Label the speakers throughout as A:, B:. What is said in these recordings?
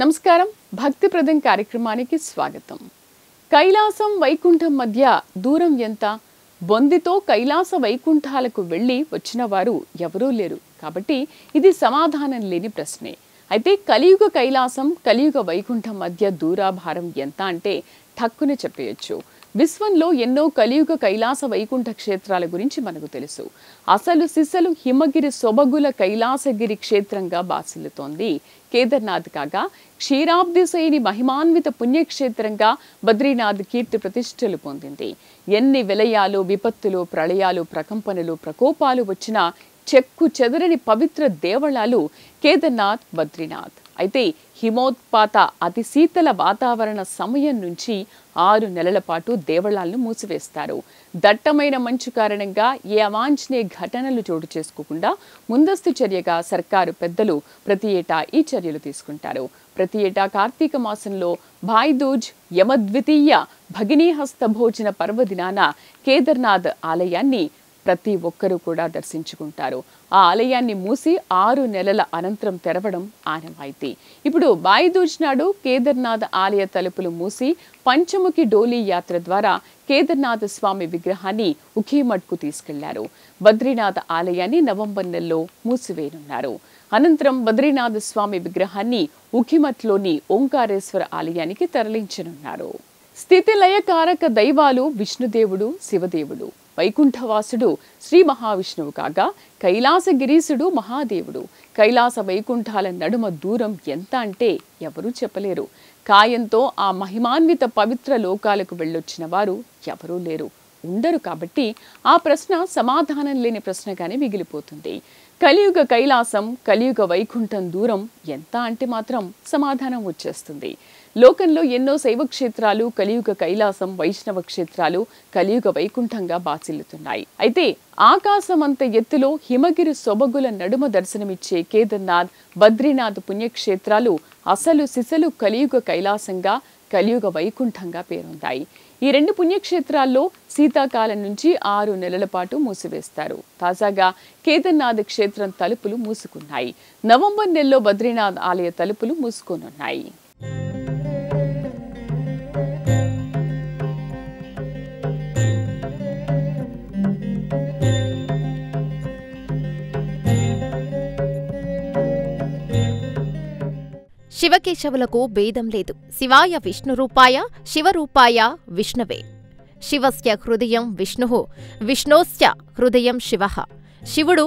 A: నమస్కారం భక్తిప్రదం కార్యక్రమానికి స్వాగతం. కైలాసం వైకుంఠం మధ్య దూరం ఎంత? బొందితో కైలాస వైకుంఠాలకు వెళ్ళి వచ్చిన వారు ఎవరూ లేరు కాబట్టి ఇది సమాధానం లేని ప్రశ్నే. అయితే కలియుగ కైలాసం కలియుగ వైకుంఠం మధ్య దూరాభారం ఎంత అంటే ఠక్కున చెప్పేయచ్చు. విశ్వంలో ఎన్నో కలియుగ కైలాస వైకుంఠ క్షేత్రాల గురించి మనకు తెలుసు. అసలు సిసలు హిమగిరి సొబగుల కైలాసగిరి క్షేత్రంగా బాసిల్లుతోంది కేదార్నాథ్. కాగా క్షీరాబ్దిశయని మహిమాన్విత పుణ్యక్షేత్రంగా బద్రీనాథ్ కీర్తి ప్రతిష్టలు పొందింది. ఎన్ని విలయాలు, విపత్తులు, ప్రళయాలు, ప్రకంపనలు, ప్రకోపాలు వచ్చినా చెక్కు చెదరని పవిత్ర దేవళాలు కేదార్నాథ్, బద్రీనాథ్. అయితే హిమోత్పాత అతి శీతల వాతావరణ సమయం నుంచి 6 నెలల పాటు దేవళాలను మూసివేస్తారు. దట్టమైన మంచు కారణంగా ఏ అవాంఛనీయ ఘటనలు చోటు చేసుకోకుండా ముందస్తు చర్యగా సర్కారు పెద్దలు ప్రతి ఏటా ఈ చర్యలు తీసుకుంటారు. ప్రతి ఏటా కార్తీక మాసంలో భాయ్దూజ్ యమద్వితీయ భగినీహస్త భోజన పర్వదినాన కేదార్నాథ్ ఆలయాన్ని ప్రతి ఒక్కరూ కూడా దర్శించుకుంటారు. ఆ ఆలయాన్ని మూసి 6 నెలల అనంతరం తెరవడం ఆనవాయితీ. ఇప్పుడు భాయ్దూజ్ నాడు కేదార్నాథ్ ఆలయ తలుపులు మూసి పంచముఖి డోలీ యాత్ర ద్వారా కేదార్నాథ్ స్వామి విగ్రహాన్ని ఉఖీమఠ్కు తీసుకెళ్లారు. బద్రీనాథ్ ఆలయాన్ని నవంబర్ నెలలో మూసివేయనున్నారు. అనంతరం బద్రీనాథ్ స్వామి విగ్రహాన్ని ఉఖీమఠ్లోని ఓంకారేశ్వర ఆలయానికి తరలించనున్నారు. స్థితి లయకారక దైవాలు విష్ణుదేవుడు, శివదేవుడు. వైకుంఠవాసుడు శ్రీ మహావిష్ణువు కాగా కైలాసగిరీసుడు మహాదేవుడు. కైలాస వైకుంఠాల నడుమ దూరం ఎంత అంటే ఎవరూ చెప్పలేరు. కాయంతో ఆ మహిమాన్విత పవిత్ర లోకాలకు వెళ్ళొచ్చిన వారు ఎవరూ లేరు, ఉండరు. కాబట్టి ఆ ప్రశ్న సమాధానం లేని ప్రశ్నగానే మిగిలిపోతుంది. కలియుగ కైలాసం కలియుగ వైకుంఠం దూరం ఎంత అంటే మాత్రం సమాధానం వచ్చేస్తుంది. లోకంలో ఎన్నో శైవ క్షేత్రాలు కలియుగ కైలాసం, వైష్ణవ క్షేత్రాలు కలియుగ వైకుంఠంగా బాసిల్లుతున్నాయి. అయితే ఆకాశం అంత ఎత్తులో హిమగిరి సొబగుల నడుమ దర్శనమిచ్చే కేదార్నాథ్, బద్రీనాథ్ పుణ్యక్షేత్రాలు అసలు సిసలు కలియుగ కైలాసంగా కలియుగ వైకుంఠంగా పేరొందాయి. ఈ 2 పుణ్యక్షేత్రాల్లో శీతాకాలం నుంచి 6 నెలల పాటు మూసివేస్తారు. తాజాగా కేదార్నాథ్ క్షేత్రం తలుపులు మూసుకున్నాయి. నవంబర్ నెలలో బద్రీనాథ్ ఆలయ తలుపులు మూసుకోనున్నాయి.
B: శివకేశవులకు భేదం లేదు. శివాయ విష్ణురూపాయ శివరూపాయ విష్ణవే. శివస్య హృదయం విష్ణుః, విష్ణోస్య హృదయం శివః. శివుడు,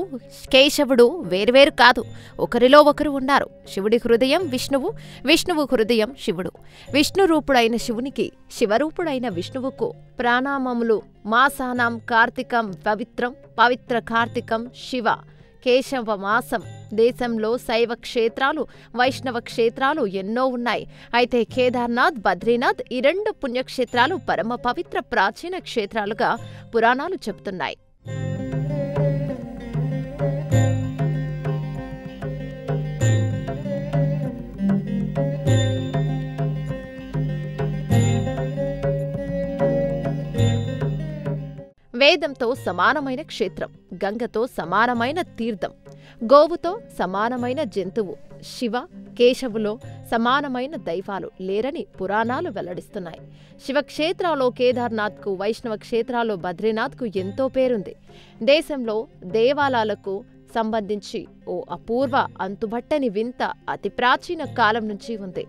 B: కేశవుడు వేర్వేరు కాదు, ఒకరిలో ఒకరు ఉన్నారు. శివుడి హృదయం విష్ణువు, విష్ణువు హృదయం శివుడు. విష్ణురూపుడైన శివునికి, శివరూపుడైన విష్ణువుకు ప్రణామములు. మాసానాం కార్తీకం పవిత్రం, పవిత్ర కార్తీకం శివ కేశవ మాసం. దేశంలో శైవ క్షేత్రాలు, వైష్ణవ క్షేత్రాలు ఎన్నో ఉన్నాయి. అయితే కేదార్నాథ్, బద్రీనాథ్ ఈ 2 పుణ్యక్షేత్రాలు పరమ పవిత్ర ప్రాచీన క్షేత్రాలుగా పురాణాలు చెబుతున్నాయి. వేదంతో సమానమైన క్షేత్రం, గంగతో సమానమైన తీర్థం, గోవుతో సమానమైన జంతువు, శివ కేశవులో సమానమైన దైవాలు లేరని పురాణాలు వెల్లడిస్తున్నాయి. శివక్షేత్రాల్లో కేదార్నాథ్కు, వైష్ణవ క్షేత్రాల్లో బద్రీనాథ్కు ఎంతో పేరుంది. దేశంలో దేవాలయాలకు సంబంధించి ఓ అపూర్వ అంతుబట్టని వింత అతి ప్రాచీన కాలం నుంచి ఉంది.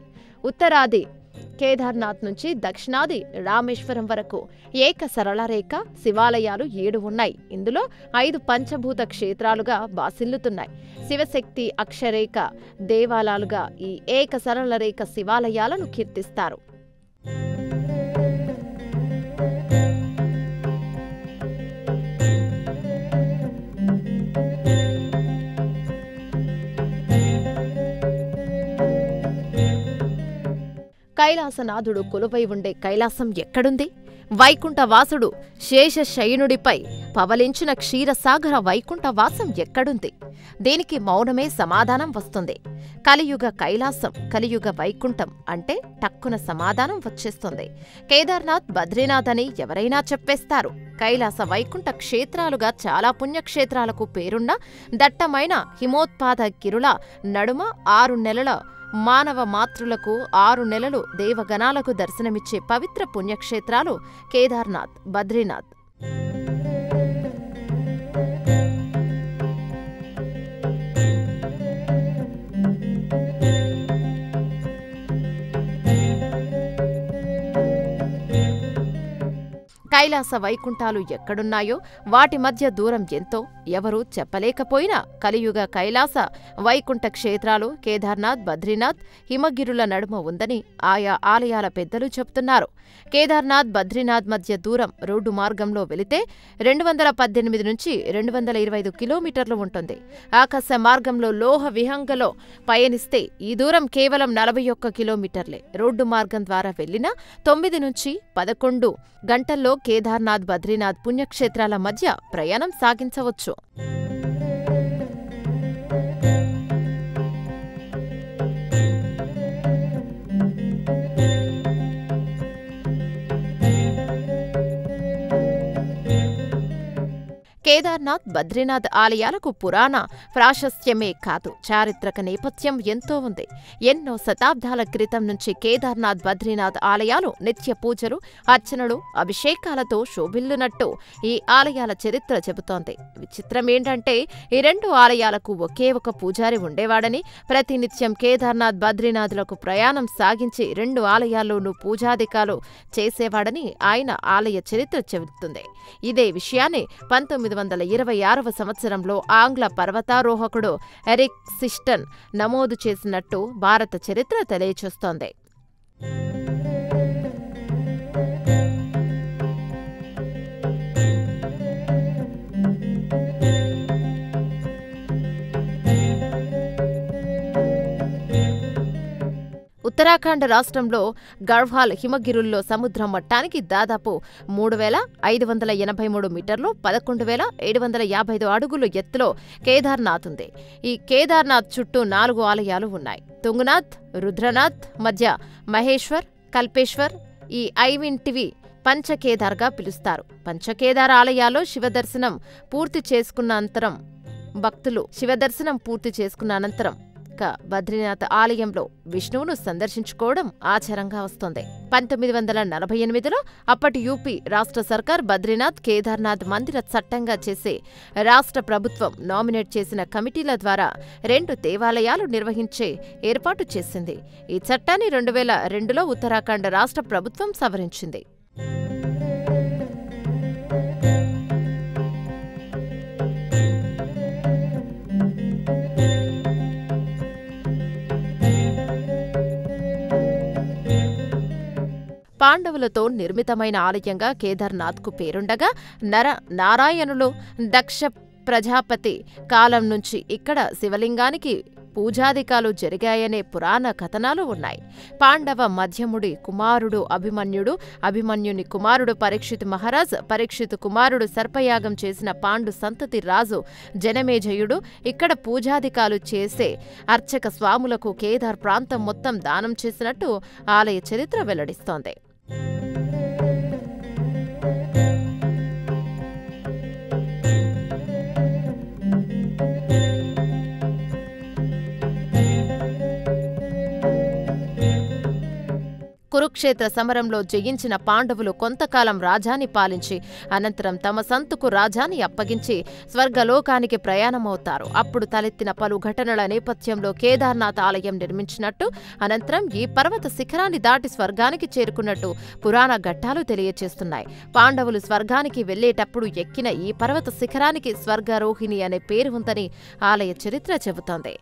B: ఉత్తరాది కేదార్నాథ్ నుంచి దక్షిణాది రామేశ్వరం వరకు ఏక సరళరేఖ శివాలయాలు 7 ఉన్నాయి. ఇందులో 5 పంచభూత క్షేత్రాలుగా బాసిల్లుతున్నాయి. శివశక్తి అక్షరేఖ దేవాలయాలుగా ఈ ఏక సరళరేఖ శివాలయాలను కీర్తిస్తారు. కైలాసనాథుడు కొలువై ఉండే కైలాసం ఎక్కడుంది? వైకుంఠవాసుడు శేషశయనుడిపై పవలించిన క్షీరసాగర వైకుంఠవాసం ఎక్కడుంది? దీనికి మౌనమే సమాధానం వస్తుంది. కలియుగ కైలాసం, కలియుగ వైకుంఠం అంటే టక్కున సమాధానం వచ్చేస్తుంది. కేదార్నాథ్, బద్రీనాథ్ అని ఎవరైనా చెప్పేస్తారు. కైలాస వైకుంఠ క్షేత్రాలుగా చాలా పుణ్యక్షేత్రాలకు పేరున్న దట్టమైన హిమోత్పాద గిరుల నడుమ 6 నెలల మానవ మాతృలకు 6 నెలలు దేవగణాలకు దర్శనమిచ్చే పవిత్ర పుణ్యక్షేత్రాలు కేదార్నాథ్, బద్రీనాథ్. కైలాస వైకుంఠాలు ఎక్కడున్నాయో వాటి మధ్య దూరం ఎంతో ఎవరూ చెప్పలేకపోయినా కలియుగ కైలాస వైకుంఠ క్షేత్రాలు కేదార్నాథ్, బద్రీనాథ్, హిమగిరుల నడుమ ఉందని ఆయా ఆలయాల పెద్దలు చెబుతున్నారు. కేదార్నాథ్, బద్రీనాథ్ మధ్య దూరం రోడ్డు మార్గంలో వెళితే 218 నుంచి 225 కిలోమీటర్లు ఉంటుంది. ఆకాశ మార్గంలో లోహ విహంగలో పయనిస్తే ఈ దూరం కేవలం 41 కిలోమీటర్లే. రోడ్డు మార్గం ద్వారా వెళ్లినా 9 నుంచి 11 గంటల్లో కేదార్నాథ్, బద్రీనాథ్ పుణ్యక్షేత్రాల మధ్య ప్రయాణం సాగించవచ్చు. కేదార్నాథ్, బద్రీనాథ్ ఆలయాలకు పురాణ ప్రాశస్త్యమే కాదు, చారిత్రక నేపథ్యం ఎంతో ఉంది. ఎన్నో శతాబ్దాల క్రితం నుంచి కేదార్నాథ్, బద్రీనాథ్ ఆలయాలు నిత్య పూజలు, అర్చనలు, అభిషేకాలతో శోభిల్లునట్టు ఈ ఆలయాల చరిత్ర చెబుతోంది. విచిత్రమేంటంటే ఈ 2 ఆలయాలకు ఒకే ఒక పూజారి ఉండేవాడని, ప్రతినిత్యం కేదార్నాథ్, బద్రీనాథ్లకు ప్రయాణం సాగించి 2 ఆలయాల్లోనూ పూజాధికాలు చేసేవాడని ఆయన ఆలయ చరిత్ర చెబుతుంది. ఇదే విషయాన్ని 1926వ సంవత్సరంలో ఆంగ్ల పర్వతారోహకుడు ఎరిక్ సిస్టన్ నమోదు చేసినట్టు భారత చరిత్ర తెలియచేస్తోంది. ఉత్తరాఖండ్ రాష్ట్రంలో గర్వాల్ హిమగిరుల్లో సముద్ర మట్టానికి దాదాపు 3,583 మీటర్లు 11,755 అడుగులు ఎత్తులో కేదార్నాథ్ ఉంది. ఈ కేదార్నాథ్ చుట్టూ 4 ఆలయాలు ఉన్నాయి. తుంగనాథ్, రుద్రనాథ్ మధ్య మహేశ్వర్, కల్పేశ్వర్, ఈ ఐవింటివి పంచకేదార్గా పిలుస్తారు. పంచకేదార్ ఆలయాల్లో శివదర్శనం పూర్తి చేసుకున్న అనంతరం బద్రీనాథ్ ఆలయంలో విష్ణువును సందర్శించుకోవడం ఆచారంగా వస్తోంది. 1948లో అప్పటి యూపీ రాష్ట్ర సర్కార్ బద్రీనాథ్, కేదార్నాథ్ మందిర చట్టంగా చేసి రాష్ట్ర ప్రభుత్వం నామినేట్ చేసిన కమిటీల ద్వారా 2 దేవాలయాలు నిర్వహించే ఏర్పాటు చేసింది. ఈ చట్టాన్ని 2002లో ఉత్తరాఖండ్ రాష్ట్ర ప్రభుత్వం సవరించింది. పాండవులతో నిర్మితమైన ఆలయంగా కేదార్నాథ్కు పేరుండగా నారాయణులు దక్ష ప్రజాపతి కాలం నుంచి ఇక్కడ శివలింగానికి పూజాధికాలు జరిగాయనే పురాణ కథనాలు ఉన్నాయి. పాండవ మధ్యముడి కుమారుడు అభిమన్యుడు, అభిమన్యుని కుమారుడు పరీక్షిత్ మహారాజ్, పరీక్షిత్ కుమారుడు సర్పయాగం చేసిన పాండు సంతతి రాజు జనమేజయుడు ఇక్కడ పూజాధికాలు చేసే అర్చక స్వాములకు కేదార్ ప్రాంతం మొత్తం దానం చేసినట్టు ఆలయ చరిత్ర వెల్లడిస్తోంది. కురుక్షేత్ర సమరంలో జయించిన పాండవులు కొంతకాలం రాజాని పాలించి అనంతరం తమ సంతుకు రాజాని అప్పగించి స్వర్గలోకానికి ప్రయాణమవుతారు. అప్పుడు తలెత్తిన పలు ఘటనల నేపథ్యంలో కేదార్నాథ్ ఆలయం నిర్మించినట్టు, అనంతరం ఈ పర్వత శిఖరాన్ని దాటి స్వర్గానికి చేరుకున్నట్టు పురాణ ఘట్టాలు తెలియచేస్తున్నాయి. పాండవులు స్వర్గానికి వెళ్లేటప్పుడు ఎక్కిన ఈ పర్వత శిఖరానికి స్వర్గారోహిణి అనే పేరు ఉందని ఆలయ చరిత్ర చెబుతోంది.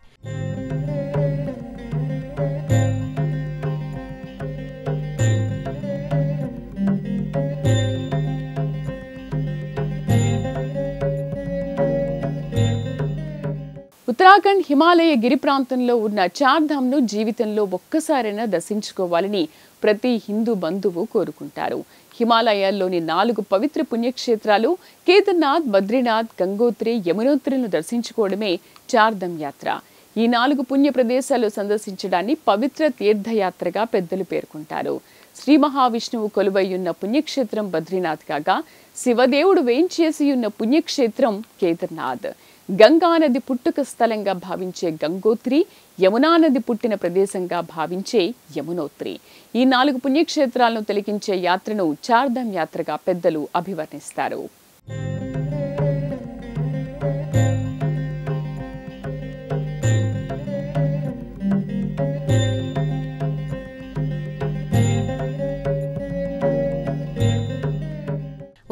A: ఉత్తరాఖండ్ హిమాలయ గిరి ప్రాంతంలో ఉన్న చార్ధామ్ను జీవితంలో ఒక్కసారైనా దర్శించుకోవాలని ప్రతి హిందూ బంధువు కోరుకుంటారు. హిమాలయాల్లోని 4 పవిత్ర పుణ్యక్షేత్రాలు కేదార్నాథ్, బద్రీనాథ్, గంగోత్రి, యమునోత్రిలను దర్శించుకోవడమే చార్ధామ్ యాత్ర. ఈ 4 పుణ్య ప్రదేశాలు సందర్శించడాన్ని పవిత్ర తీర్థయాత్రగా పెద్దలు పేర్కొంటారు. శ్రీ మహావిష్ణువు కొలువైయున్న పుణ్యక్షేత్రం బద్రీనాథ్ కాగా, శివదేవుడు వేంచేసియున్న పుణ్యక్షేత్రం కేదార్నాథ్. గంగా నది పుట్టుక స్థలంగా భావించే గంగోత్రి, యమునా నది పుట్టిన ప్రదేశంగా భావించే యమునోత్రి. ఈ 4 పుణ్యక్షేత్రాలను తిలకించే యాత్రను చార్ధామ్ యాత్రగా పెద్దలు అభివర్ణిస్తారు.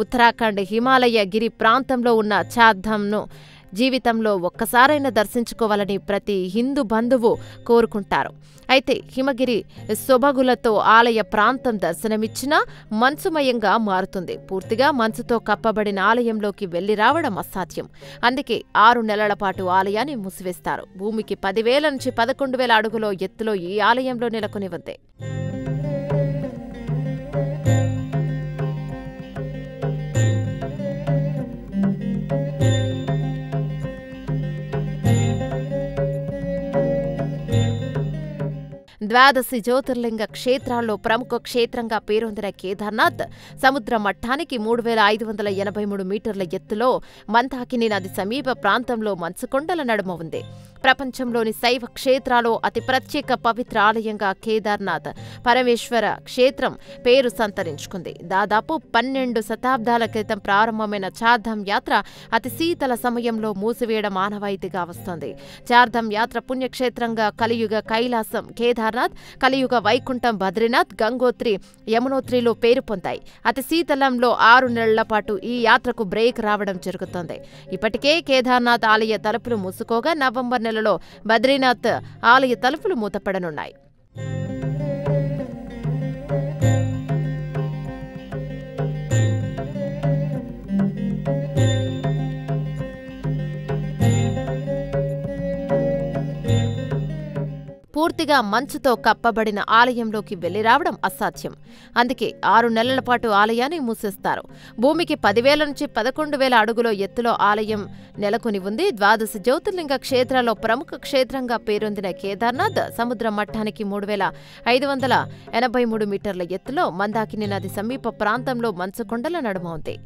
B: ఉత్తరాఖండ్ హిమాలయ గిరి ప్రాంతంలో ఉన్న చార్ధామ్ను జీవితంలో ఒక్కసారైనా దర్శించుకోవాలని ప్రతి హిందూ బంధువు కోరుకుంటారు. అయితే హిమగిరి సొబగులతో ఆలయ ప్రాంతం దర్శనమిచ్చినా మంచుమయంగా మారుతుంది. పూర్తిగా మంచుతో కప్పబడిన ఆలయంలోకి వెళ్లి రావడం అసాధ్యం. అందుకే 6 నెలల పాటు ఆలయాన్ని మూసివేస్తారు. భూమికి 10,000 నుంచి 11,000 అడుగుల ఎత్తులో ఈ ఆలయంలో నెలకొని ఉంది. ద్వాదశి జ్యోతిర్లింగ క్షేత్రాల్లో ప్రముఖ క్షేత్రంగా పేరొందిన కేదార్నాథ్ సముద్ర మట్టానికి 3,583 మీటర్ల ఎత్తులో మందాకిని నది సమీప ప్రాంతంలో మంచుకొండల నడుమ ఉంది. ప్రపంచంలోని శైవ క్షేత్రాల్లో అతి ప్రత్యేక పవిత్ర ఆలయంగా కేదార్నాథ్ పరమేశ్వర క్షేత్రం పేరు సంతరించుకుంది. దాదాపు 12 శతాబ్దాల క్రితం ప్రారంభమైన చార్ధామ్ యాత్ర అతి శీతల సమయంలో మూసివేయడం ఆనవాయితీగా వస్తోంది. చార్ధామ్ యాత్ర పుణ్యక్షేత్రంగా కలియుగ కైలాసం కేదార్నాథ్, కలియుగ వైకుంఠం బద్రీనాథ్, గంగోత్రి, యమునోత్రిలో పేరు పొందాయి. అతి శీతలంలో 6 నెలల పాటు ఈ యాత్రకు బ్రేక్ రావడం జరుగుతోంది. ఇప్పటికే కేదార్నాథ్ ఆలయ తలుపులు మూసుకోగా నవంబర్ నెలలో బద్రీనాథ్ ఆలయ తలుపులు మూతపడనున్నాయి. పూర్తిగా మంచుతో కప్పబడిన ఆలయంలోకి వెళ్లి రావడం అసాధ్యం. అందుకే 6 నెలల పాటు ఆలయాన్ని మూసేస్తారు. భూమికి 10,000 నుంచి 11,000 అడుగుల ఎత్తులో ఆలయం నెలకొని ఉంది. ద్వాదశ జ్యోతిర్లింగ క్షేత్రాల్లో ప్రముఖ క్షేత్రంగా పేరొందిన కేదార్నాథ్ సముద్ర మట్టానికి 3,583 మీటర్ల ఎత్తులో మందాకిని నది సమీప ప్రాంతంలో మంచుకొండల నడుమ ఉంది.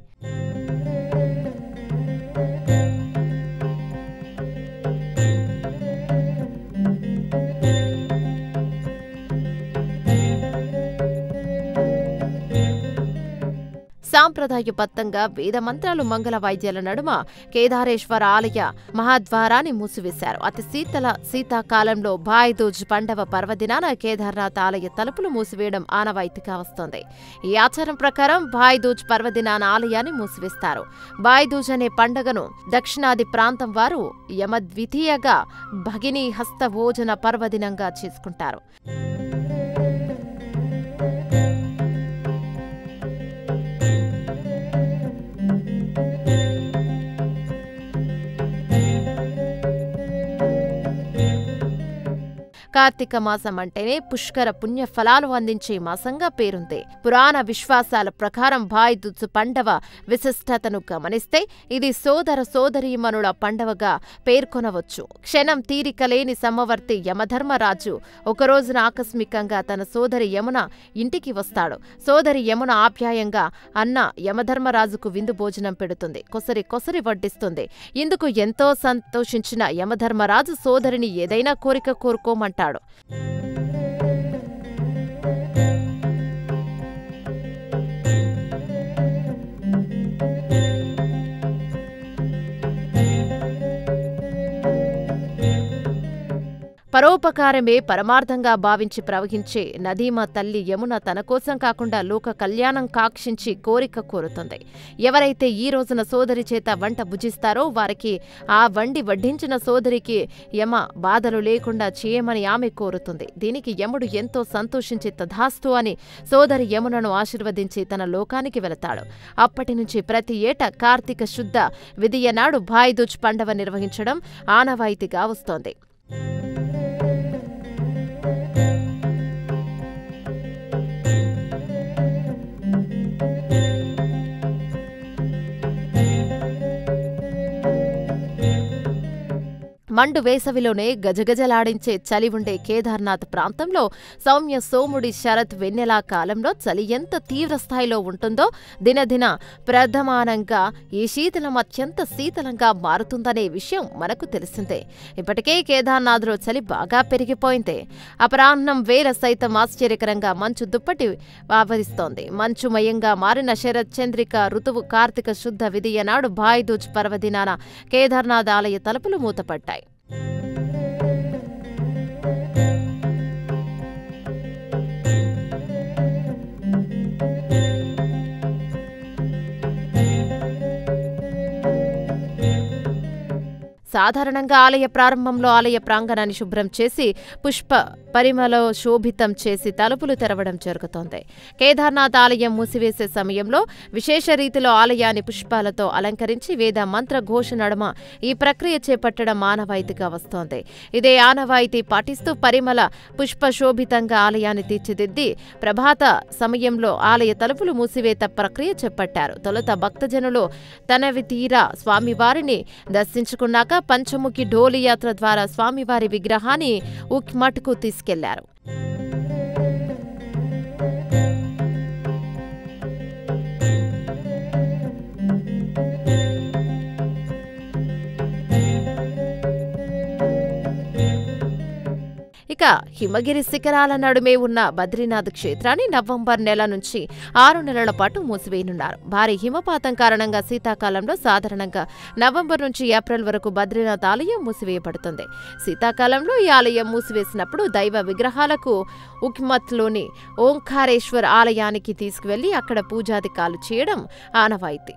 B: సాంప్రదాయబద్ధంగా వేదమంత్రాలు, మంగళ వాయిద్యాల నడుమ కేదారేశ్వర ఆలయ మహాద్వారాన్ని మూసివేశారు. అతి శీతాకాలంలో భాయ్దూజ్ పండవ పర్వదినాన కేదార్నాథ్ ఆలయ తలుపులు మూసివేయడం ఆనవాయితీగా వస్తోంది. ఈ ఆచారం ప్రకారం భాయ్దూజ్ పర్వదినాన ఆలయాన్ని మూసివేస్తారు. భాయ్దూజ్ అనే పండగను దక్షిణాది ప్రాంతం వారు యమద్వితీయగా భగినీ హస్త భోజన పర్వదినంగా చేసుకుంటారు. కార్తీక మాసం అంటేనే పుష్కర పుణ్య ఫలాలు అందించే మాసంగా పేరుంది. పురాణ విశ్వాసాల ప్రకారం భాయ్దూజ్ పండవ విశిష్టతను గమనిస్తే ఇది సోదర సోదరీమణుల పండవగా పేర్కొనవచ్చు. క్షణం తీరిక లేని సమవర్తి యమధర్మరాజు ఒకరోజున ఆకస్మికంగా తన సోదరి యమున ఇంటికి వస్తాడు. సోదరి యమున ఆప్యాయంగా అన్న యమధర్మరాజుకు విందు భోజనం పెడుతుంది. కొసరి వడ్డిస్తుంది. ఇందుకు ఎంతో సంతోషించిన యమధర్మరాజు సోదరిని ఏదైనా కోరిక కోరుకోమంటాడు. పరోపకారమే పరమార్థంగా భావించి ప్రవహించే నదీమ తల్లి యమున తన కోసం కాకుండా లోక కళ్యాణం కాక్షించి కోరిక కోరుతుంది. ఎవరైతే ఈ రోజున సోదరి చేత వంట భుజిస్తారో వారికి ఆ వండి వడ్డించిన సోదరికి యమ బాధలు లేకుండా చేయమని ఆమె కోరుతుంది. దీనికి యముడు ఎంతో సంతోషించి తథాస్తు అని సోదరి యమునను ఆశీర్వదించి తన లోకానికి వెళతాడు. అప్పటి నుంచి ప్రతి ఏటా కార్తీక శుద్ధ విదియ నాడు భాయ్దూజ్ పండవ నిర్వహించడం ఆనవాయితీగా వస్తోంది. మండు వేసవిలోనే గజగజలాడించే చలి ఉండే కేదార్నాథ్ ప్రాంతంలో సౌమ్య సోముడి శరత్ వెన్నెలా కాలంలో చలి ఎంత తీవ్రస్థాయిలో ఉంటుందో దినదిన ప్రధమానంగా ఈ శీతలం అత్యంత శీతలంగా మారుతుందనే విషయం మనకు తెలిసిందే. ఇప్పటికే కేదార్నాథ్లో చలి బాగా పెరిగిపోయింది. అపరాహ్నం వేళ సైతం ఆశ్చర్యకరంగా మంచు దుప్పటి ఆవరిస్తోంది. మంచుమయంగా మారిన శరత్ చంద్రిక ఋతువు కార్తీక శుద్ధ విదియ నాడు భాయ్దూజ్ పర్వదినాన కేదార్నాథ్ ఆలయ తలుపులు మూతపడ్డాయి. సాధారణంగా ఆలయ ప్రారంభంలో ఆలయ ప్రాంగణాన్ని శుభ్రం చేసి పుష్ప పరిమళ శోభితం చేసి తలుపులు తెరవడం జరుగుతోంది. కేదార్నాథ్ ఆలయం మూసివేసే సమయంలో విశేష రీతిలో ఆలయాన్ని పుష్పాలతో అలంకరించి వేద మంత్ర ఘోష నడుమ ఈ ప్రక్రియ చేపట్టడం ఆనవాయితీగా వస్తోంది. ఇదే ఆనవాయితీ పాటిస్తూ పరిమళ పుష్ప శోభితంగా ఆలయాన్ని తీర్చిదిద్ది ప్రభాత సమయంలో ఆలయ తలుపులు మూసివేత ప్రక్రియ చేపట్టారు. తొలుత భక్తజనులు తనవి తీరా స్వామివారిని దర్శించుకున్నాక పంచముఖి ఢోలి యాత్ర ద్వారా స్వామివారి విగ్రహాన్ని ఉక్మట్కు తీసుకెళ్లారు. ఇక హిమగిరి శిఖరాల నడుమే ఉన్న బద్రీనాథ్ క్షేత్రాన్ని నవంబర్ నెల నుంచి 6 నెలల పాటు మూసివేయనున్నారు. భారీ హిమపాతం కారణంగా శీతాకాలంలో సాధారణంగా నవంబర్ నుంచి ఏప్రిల్ వరకు బద్రీనాథ్ ఆలయం మూసివేయబడుతుంది. శీతాకాలంలో ఈ ఆలయం మూసివేసినప్పుడు దైవ విగ్రహాలకు ఉక్మత్లోని ఓంకారేశ్వర్ ఆలయానికి తీసుకువెళ్లి అక్కడ పూజాధికాలు చేయడం ఆనవాయితీ.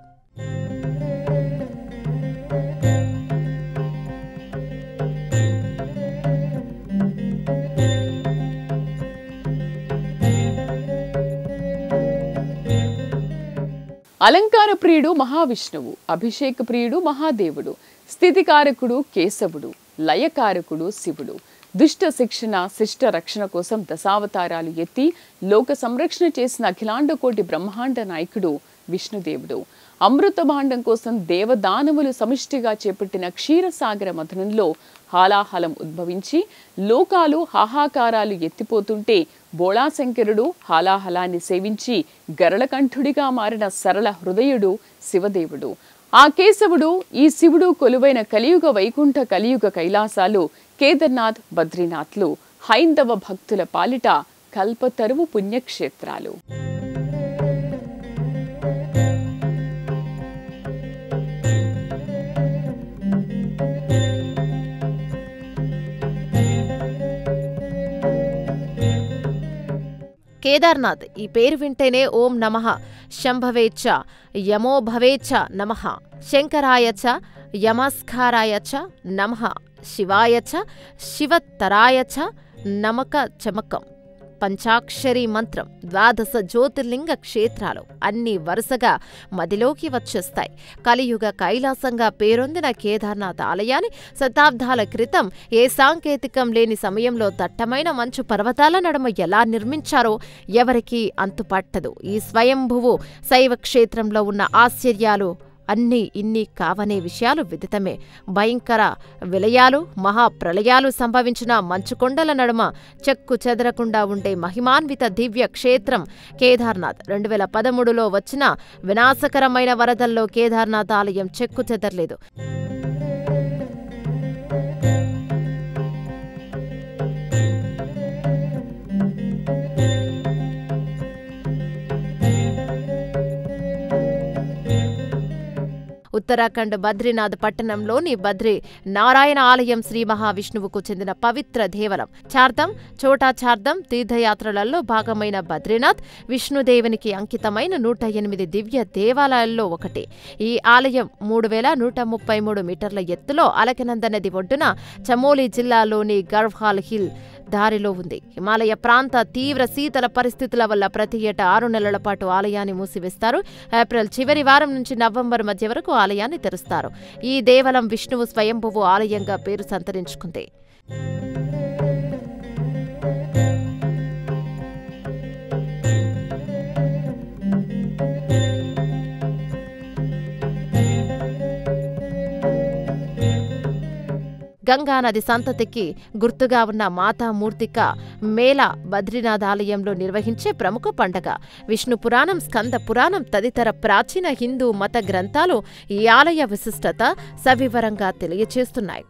A: అలంకార ప్రియుడు మహావిష్ణువు, అభిషేక ప్రియుడు మహాదేవుడు, స్థితికారకుడు కేశవుడు, లయకారకుడు శివుడు. దుష్ట శిక్షణ శిష్ట రక్షణ కోసం దశావతారాలు ఎత్తి లోక సంరక్షణ చేసిన అఖిలాండకోటి బ్రహ్మాండ నాయకుడు విష్ణుదేవుడు. అమృత భాండం కోసం దేవదానవులు సమిష్టిగా చేపట్టిన క్షీరసాగర మథనంలో హాలాహలం ఉద్భవించి లోకాలు హాహాకారాలు ఎత్తిపోతుంటే బోళాశంకరుడు హాలాహలాన్ని సేవించి గరళకంఠుడిగా మారిన సరళ హృదయుడు శివదేవుడు. ఆ కేశవుడు ఈ శివుడు కొలువైన కలియుగ వైకుంఠ కలియుగ కైలాసాలు కేదార్నాథ్ బద్రీనాథ్లు హైందవ భక్తుల పాలిట కల్పతరువు పుణ్యక్షేత్రాలు.
B: కేదార్నాథ్ ఈ పేరు వింటేనే ఓం నమః శంభవేచ్చ యమో భవేచ్చ నమః శంకరాయచ యమస్కారాయచ నమః శివాయచ శివతరాయచ నమక చమకం పంచాక్షరీ మంత్రం 12 జ్యోతిర్లింగ క్షేత్రాలు అన్నీ వరుసగా మదిలోకి వచ్చేస్తాయి. కలియుగ కైలాసంగా పేరొందిన కేదార్నాథ్ ఆలయాన్ని శతాబ్దాల క్రితం ఏ సాంకేతికం లేని సమయంలో దట్టమైన మంచు పర్వతాల నడుమ ఎలా నిర్మించారో ఎవరికీ అంతుపట్టదు. ఈ స్వయంభువు శైవ క్షేత్రంలో ఉన్న ఆశ్చర్యాలు అన్నీ ఇన్ని కావనే విషయాలు విదితమే. భయంకర విలయాలు మహాప్రళయాలు సంభవించిన మంచుకొండల నడుమ చెక్కు చెదరకుండా ఉండే మహిమాన్విత దివ్య క్షేత్రం కేదార్నాథ్. 2013లో వచ్చిన వినాశకరమైన వరదల్లో కేదార్నాథ్ ఆలయం చెక్కు చెదరలేదు. ఉత్తరాఖండ్ బద్రీనాథ్ పట్టణంలోని బద్రీ నారాయణ ఆలయం శ్రీ మహావిష్ణువుకు చెందిన పవిత్ర దేవాలయం. చార్ధం చోటా చార్ధం తీర్థయాత్రలలో భాగమైన బద్రీనాథ్ విష్ణుదేవునికి అంకితమైన 108 దివ్య దేవాలయాల్లో ఒకటి. ఈ ఆలయం 3133 మీటర్ల ఎత్తులో అలకనంద నది ఒడ్డున చమోలి జిల్లాలోని గర్వ్హాల్ హిల్ దారిలో ఉంది. హిమాలయ ప్రాంత తీవ్ర శీతల పరిస్థితుల వల్ల ప్రతి ఏటా 6 నెలల పాటు ఆలయాన్ని మూసివేస్తారు. ఏప్రిల్ చివరి వారం నుంచి నవంబర్ మధ్య వరకు ఆలయాన్ని తెరుస్తారు. ఈ దేవాలయం విష్ణువు స్వయంభువు ఆలయంగా పేరు సంతరించుకుంది. గంగానది సంతతికి గుర్తుగా ఉన్న మాతామూర్తిక మేళ బద్రీనాథ్ ఆలయంలో నిర్వహించే ప్రముఖ పండగ. విష్ణు పురాణం, స్కంద పురాణం తదితర ప్రాచీన హిందూ మత గ్రంథాలు ఈ ఆలయ విశిష్టత సవివరంగా తెలియచేస్తున్నాయి.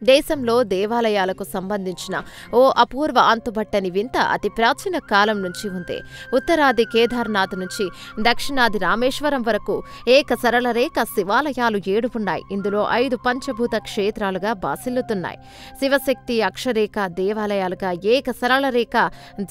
B: దేశంలో దేవాలయాలకు సంబంధించిన ఓ అపూర్వ అంతుబట్టని వింత అతి ప్రాచీన కాలం నుంచి ఉంది. ఉత్తరాది కేదార్నాథ్ నుంచి దక్షిణాది రామేశ్వరం వరకు ఏక సరళ రేఖ శివాలయాలు 7 ఉన్నాయి. ఇందులో 5 పంచభూత క్షేత్రాలుగా బాసిల్లుతున్నాయి. శివశక్తి అక్షరేఖ దేవాలయాలుగా ఏక సరళ రేఖ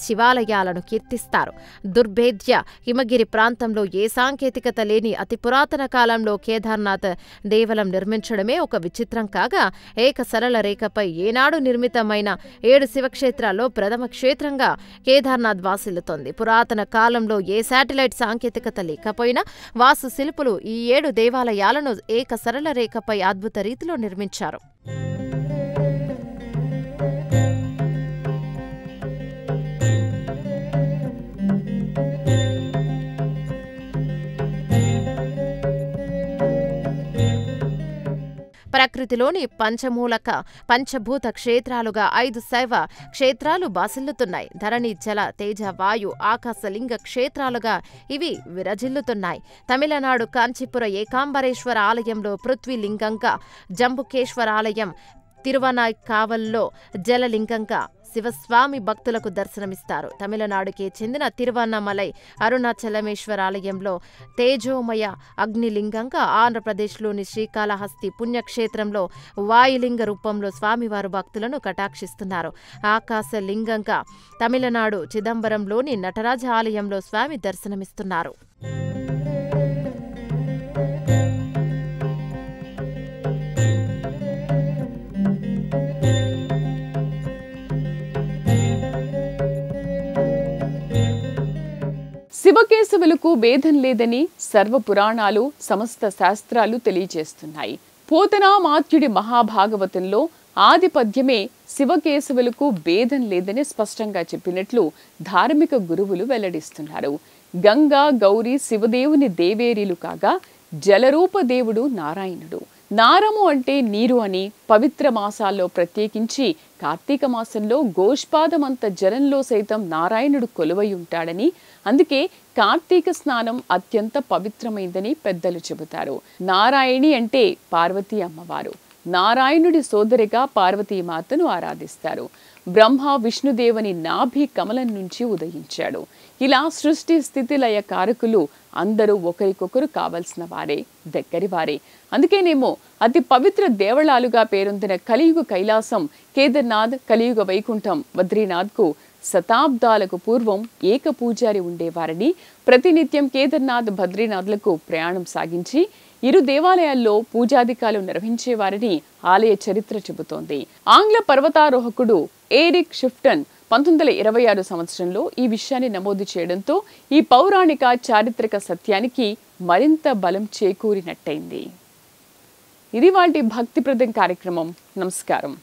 B: శివాలయాలను కీర్తిస్తారు. దుర్భేద్య హిమగిరి ప్రాంతంలో ఏ సాంకేతికత లేని అతి పురాతన కాలంలో కేదార్నాథ్ దేవాలయం నిర్మించడమే ఒక విచిత్రం కాగా, ఏక సరళ రేఖపై ఏనాడు నిర్మితమైన 7 శివక్షేత్రాల్లో ప్రథమ క్షేత్రంగా కేదార్నాథ్ వాసిల్లుతోంది. పురాతన కాలంలో ఏ శాటిలైట్ సాంకేతికత లేకపోయినా వాస్తు శిల్పులు ఈ 7 దేవాలయాలను ఏక సరళ రేఖపై అద్భుత రీతిలో నిర్మించారు. ప్రకృతిలోని పంచమూలక పంచభూత క్షేత్రాలుగా 5 శైవ క్షేత్రాలు బాసిల్లుతున్నాయి. ధరణి, జల, తేజ, వాయు, ఆకాశలింగ క్షేత్రాలుగా ఇవి విరజిల్లుతున్నాయి. తమిళనాడు కాంచీపుర ఏకాంబరేశ్వర ఆలయంలో పృథ్వీలింగంగా, జంబుకేశ్వర ఆలయం తిరువనాయ్కావల్లో జలలింగంగా శివస్వామి భక్తులకు దర్శనమిస్తారు. తమిళనాడుకి చెందిన తిరువన్నమలై అరుణాచలమేశ్వర ఆలయంలో తేజోమయ అగ్నిలింగంగా, ఆంధ్రప్రదేశ్లోని శ్రీకాళహస్తి పుణ్యక్షేత్రంలో వాయులింగ రూపంలో స్వామివారు భక్తులను కటాక్షిస్తున్నారు. ఆకాశలింగంగా తమిళనాడు చిదంబరంలోని నటరాజ ఆలయంలో స్వామి దర్శనమిస్తున్నారు.
A: శివకేశవులకు భేదం లేదని సర్వపురాణాలు, సమస్త శాస్త్రాలు తెలియజేస్తున్నాయి. పోతనామాత్యుడి మహాభాగవతంలో ఆదిపద్యమే శివకేశవులకు భేదం లేదని స్పష్టంగా చెప్పినట్లు ధార్మిక గురువులు వెల్లడిస్తున్నారు. గంగా, గౌరీ శివదేవుని దేవేరీలు కాగా, జలరూప దేవుడు నారాయణుడు. నారము అంటే నీరు అని, పవిత్ర మాసాల్లో ప్రత్యేకించి కార్తీక మాసంలో గోష్పాదమంత జలంలో సైతం నారాయణుడు కొలువై ఉంటాడని, అందుకే కార్తీక స్నానం అత్యంత పవిత్రమైందని పెద్దలు చెబుతారు. నారాయణి అంటే పార్వతీ అమ్మవారు. నారాయణుడి సోదరిగా పార్వతీమాతను ఆరాధిస్తారు. బ్రహ్మ విష్ణుదేవుని నాభి కమలం నుంచి ఉదయించాడు. ఇలా సృష్టి స్థితి లయ కారకులు అందరూ ఒకరికొకరు కావలసిన వారే, దగ్గరి వారే. అందుకేనేమో అతి పవిత్ర దేవళాలుగా పేరొందిన కలియుగ కైలాసం కేదార్నాథ్, కలియుగ వైకుంఠం బద్రీనాథ్కు శతాబ్దాలకు పూర్వం ఏక పూజారి ఉండేవారని, ప్రతినిత్యం కేదార్నాథ్, బద్రీనాథ్లకు ప్రయాణం సాగించి ఇరు దేవాలయాల్లో పూజాధికాలు నిర్వహించేవారని ఆలయ చరిత్ర చెబుతోంది. ఆంగ్ల పర్వతారోహకుడు ఎరిక్ షిఫ్టన్ 1926 సంవత్సరంలో ఈ విషయాన్ని నమోదు చేయడంతో ఈ పౌరాణిక చారిత్రక సత్యానికి మరింత బలం చేకూరినట్టయింది. ఇది వాటి భక్తిప్రదం కార్యక్రమం. నమస్కారం.